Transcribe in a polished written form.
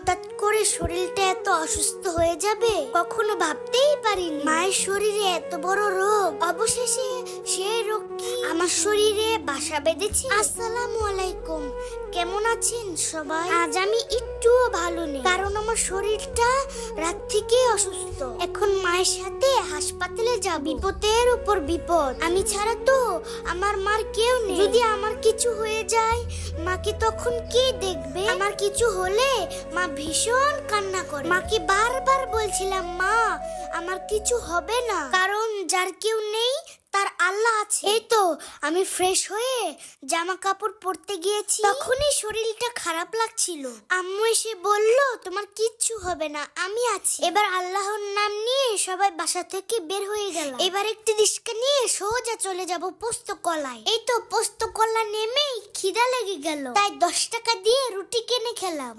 হঠাৎ করে শরীরটা এত অসুস্থ হয়ে যাবে কখনো ভাবতেই পারিনি। মায়ের শরীরে এত বড় রোগ, অবশেষে সেই রোগ কি আমার শরীরে বাসা বেঁধেছে। আসসালামু আলাইকুম, কেমন আছেন সবাই? আজ আমি একটুও ভালো নেই, কারণ আমার শরীরটা রাত থেকে অসুস্থ। এখন মায়ের সাথে হাসপাতালে যাব। বিপদের উপর বিপদ, আমি ছাড়া তো আমার মার কেউ নেই। যদি আমার কিছু হয়ে যায় মাকে তখন কে দেখবে? আমার কিছু হলে মা ভীষণ কান্না করে। মাকে বারবার বলছিলাম, মা আমার কিছু হবে না, কারণ যার কেউ নেই তার আল্লাহ আছে। এই তো আমি ফ্রেশ হয়ে জামা কাপড় পরতে গিয়েছি, তখনই শরীরটা খারাপ লাগছিল। আম্মু এসে বলল, তোমার কিচ্ছু হবে না, আমি আছি। এবার আল্লাহর নাম নিয়ে সবাই বাসা থেকে বের হয়ে গেল। এবার একটি রিস্কা নিয়ে সোজা চলে যাব পোস্তকলায়। এই তো পোস্তকলা নেমেই খিদা লেগে গেল, তাই 10 টাকা দিয়ে রুটি কিনে খেলাম।